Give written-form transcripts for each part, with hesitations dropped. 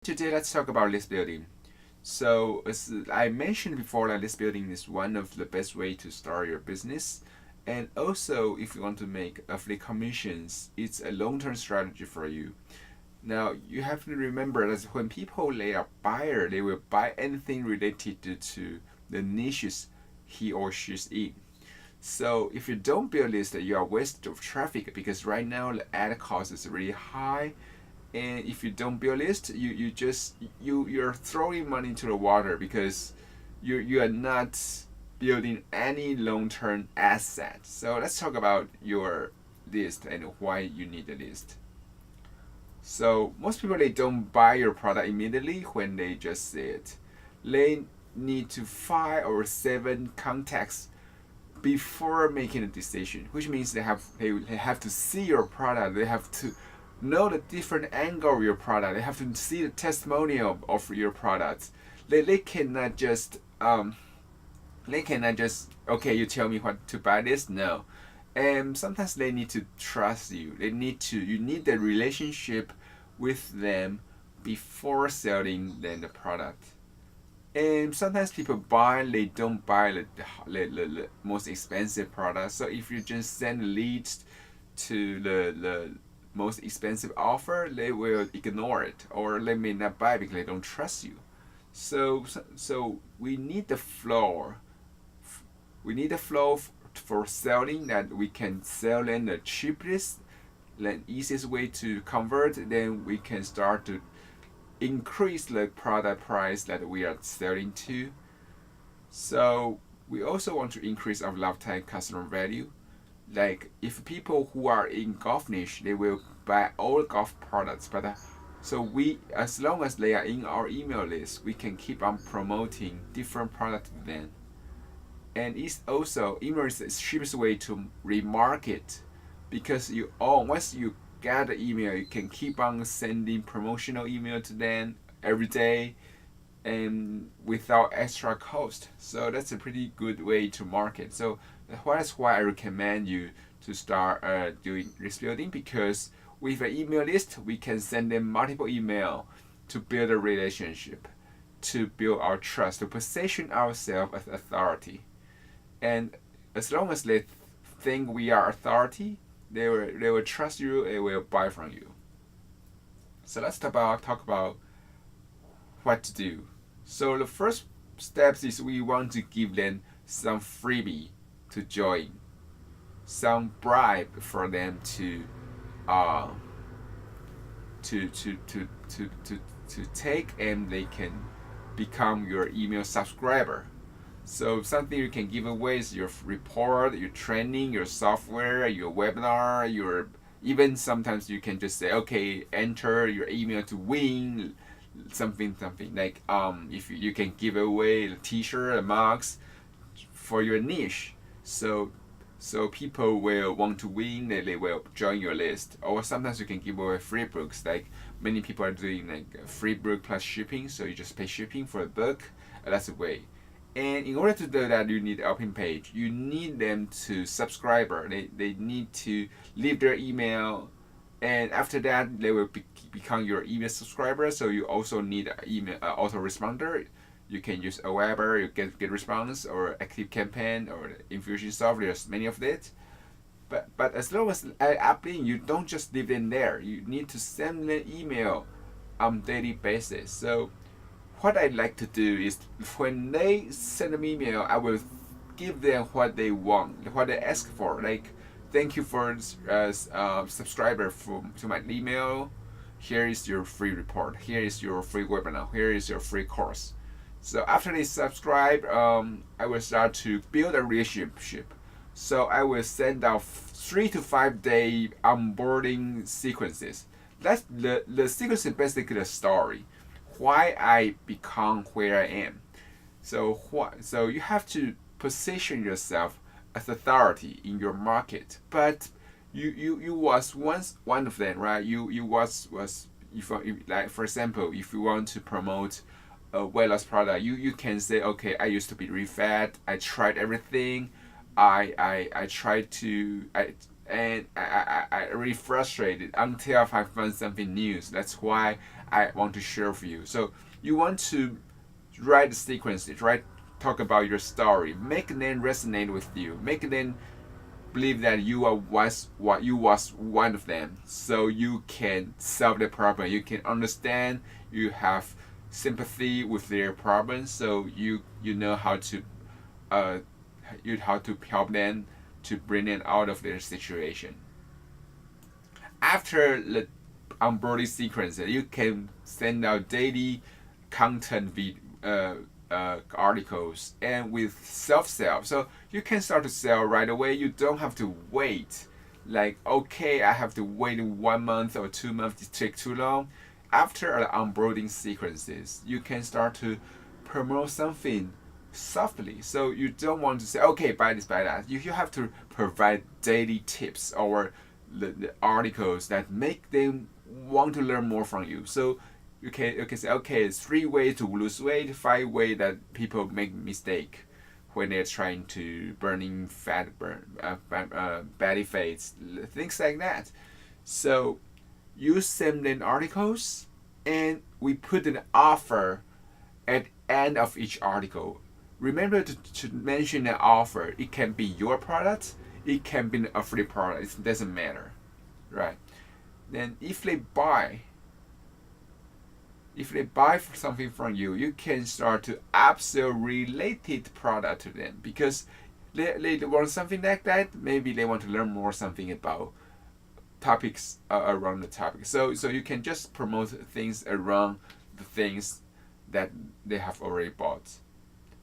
Today, let's talk about list building. So, as I mentioned before, that list building is one of the best way to start your business. And also, if you want to make affiliate commissions, it's a long-term strategy for you. Now, you have to remember that when people they are buyer, they will buy anything related to the niches he or she's in. So if you don't build this, you are wasted of traffic because right now the ad cost is really high, and if you don't build list, you're throwing money into the water because you are not building any long-term asset. So let's talk about your list and why you need a list. So most people they don't buy your product immediately when they just see it. They need to 5 or 7 contacts before making a decision, which means they have to see your product. They have to know the different angle of your product. They have to see the testimonial of your product. They cannot just okay, you tell me what to buy this. No, and sometimes they need to trust you. You need the relationship with them before selling them the product. And sometimes people buy, they don't buy the most expensive product. So if you just send leads to the most expensive offer, they will ignore it or they may not buy because they don't trust you. So we need the flow. We need a flow for selling that we can sell them the cheapest, the easiest way to convert. Then we can start to increase the product price that we are selling to. So we also want to increase our lifetime customer value. Like if people who are in golf niche, they will buy all golf products, but so we, as long as they are in our email list, we can keep on promoting different products to them. And it's also email is the cheapest way to remarket because once you get the email, you can keep on sending promotional email to them every day and without extra cost. So that's a pretty good way to market. So that's why I recommend you to start doing list building, because with an email list we can send them multiple email to build a relationship, to build our trust, to position ourselves as authority. And as long as they think we are authority, they will trust you and will buy from you. So let's talk about what to do. So the first steps is we want to give them some freebie to join, some bribe for them uh to take, and they can become your email subscriber. So something you can give away is your report, your training, your software, your webinar, your even sometimes you can just say, okay, enter your email to win something like if you can give away a t-shirt, a mugs for your niche. So people will want to win, they will join your list. Or sometimes you can give away free books, like many people are doing like a free book plus shipping, so you just pay shipping for a book. That's a way. And in order to do that, you need open page. You need them to subscriber. They need to leave their email, and after that, they will become your email subscriber. So you also need an email autoresponder. You can use Aweber, you get response, or Active Campaign, or Infusionsoft. There's many of it. But as long as uplink, you don't just leave them there. You need to send them email on daily basis. So what I like to do is when they send an email, I will give them what they want, what they ask for. Like, thank you for subscriber to my email. Here is your free report. Here is your free webinar. Here is your free course. So after they subscribe, I will start to build a relationship. So I will send out 3 to 5 day onboarding sequences. That's the sequence is basically the story, why I become where I am. So you have to position yourself as authority in your market. But you was once one of them, right? You was if like for example, if you want to promote a weight loss product, you can say, okay, I used to be really fat. I tried everything. I tried to and I really frustrated until I find something new. So that's why I want to share with you. So you want to write the sequences, right? Talk about your story, make them resonate with you, make them believe that you was one of them, so you can solve the problem. You can understand. You have sympathy with their problems, so you know uh, how to help them to bring them out of their situation. After the onboarding sequence, you can send out daily content articles and with self-sell. So you can start to sell right away. You don't have to wait. Like, okay, I have to wait 1 month or 2 months to take too long. After the onboarding sequences, you can start to promote something softly. So you don't want to say, okay, buy this, buy that. You have to provide daily tips or the articles that make them want to learn more from you. So you can say, okay, 3 ways to lose weight, 5 ways that people make mistake when they're trying to burning body fats, things like that. So you send in articles, and we put an offer at the end of each article. Remember to mention an offer. It can be your product, it can be a free product. It doesn't matter, right? Then if they buy something from you, you can start to upsell related product to them, because they want something like that. Maybe they want to learn more something about topics around the topic. So you can just promote things around the things that they have already bought.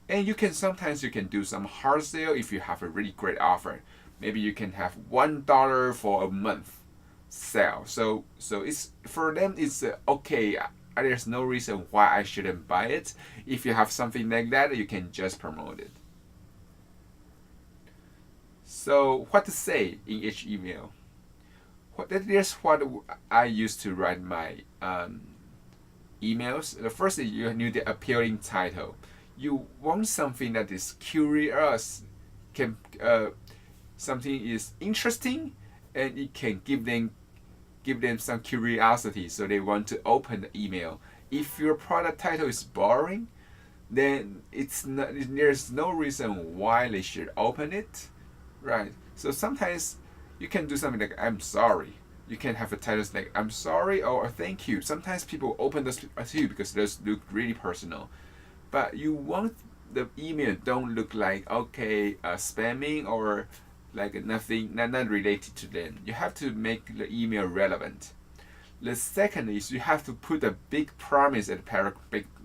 And sometimes you can do some hard sale if you have a really great offer. Maybe you can have $1 for a month sale. So it's for them. It's okay. There's no reason why I shouldn't buy it. If you have something like that, you can just promote it. So what to say in each email? That's what I used to write my emails. The first is you need the appealing title. You want something that is curious, can something is interesting, and it can give them some curiosity, so they want to open the email. If your product title is boring, then there's no reason why they should open it, right? So sometimes you can do something like "I'm sorry." You can have a title like "I'm sorry" or "Thank you." Sometimes people open those too because those look really personal, but you want the email don't look like okay spamming or like nothing not related to them. You have to make the email relevant. The second is you have to put a big promise at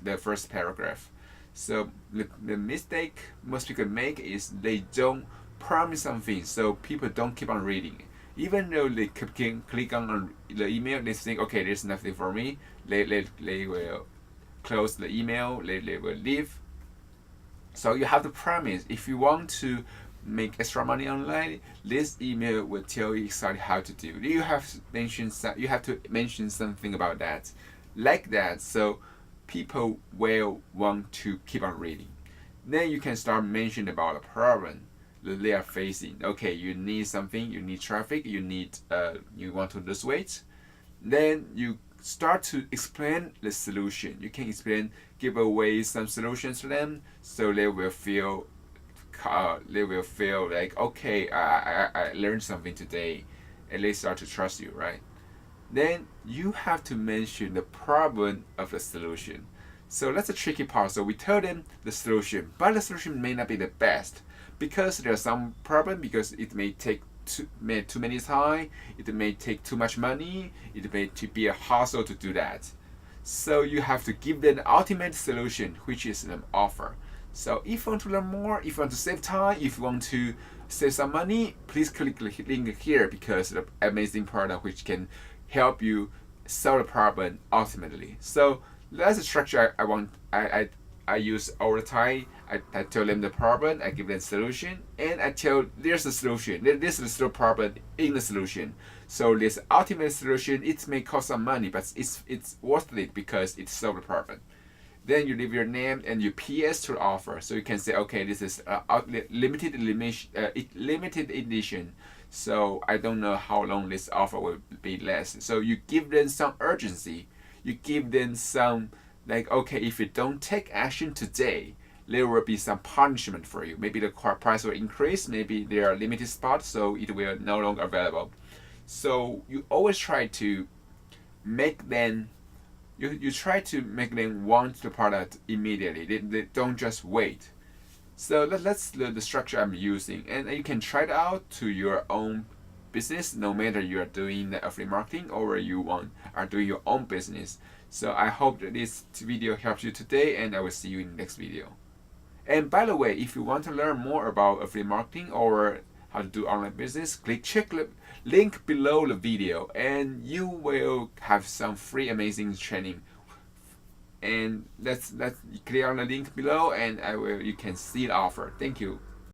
the first paragraph. So the mistake most people make is they don't promise something, so people don't keep on reading. Even though they click on the email, they think, okay, there's nothing for me. They will close the email. They will leave. So you have to promise. If you want to make extra money online, this email will tell you exactly how to do. You have to mention something about that, like that, so people will want to keep on reading. Then you can start mentioning about the problem that they are facing. Okay, you need something, you need traffic, you want to lose weight. Then you start to explain the solution. You can give away some solutions to them, so they will feel like, okay, I learned something today, and they start to trust you, right? Then you have to mention the problem of the solution. So that's a tricky part. So we tell them the solution, but the solution may not be the best, because there's some problem, because it may take too many time, it may take too much money, it may be a hassle to do that. So you have to give them the ultimate solution, which is an offer. So if you want to learn more, if you want to save time, if you want to save some money, please click the link here, because the amazing product which can help you solve the problem ultimately. So that's the structure I use all the time. I tell them the problem, I give them the solution, and I tell there's the solution. This is the problem in the solution. So this ultimate solution, it may cost some money, but it's worth it because it solves the problem. Then you leave your name and your PS to the offer. So you can say, okay, this is limited edition. So I don't know how long this offer will be last. So you give them some urgency. You give them some, like, okay, if you don't take action today, there will be some punishment for you. Maybe the price will increase. Maybe there are limited spots, so it will no longer available. So you always try to make them you try to make them want the product immediately. They don't just wait. So that's the structure I'm using, and you can try it out to your own business, no matter you are doing the affiliate marketing or are doing your own business. So I hope that this video helps you today, and I will see you in the next video. And by the way, if you want to learn more about affiliate marketing or how to do online business, check the link below the video, and you will have some free amazing training. And let's click on the link below, and you can see the offer. Thank you.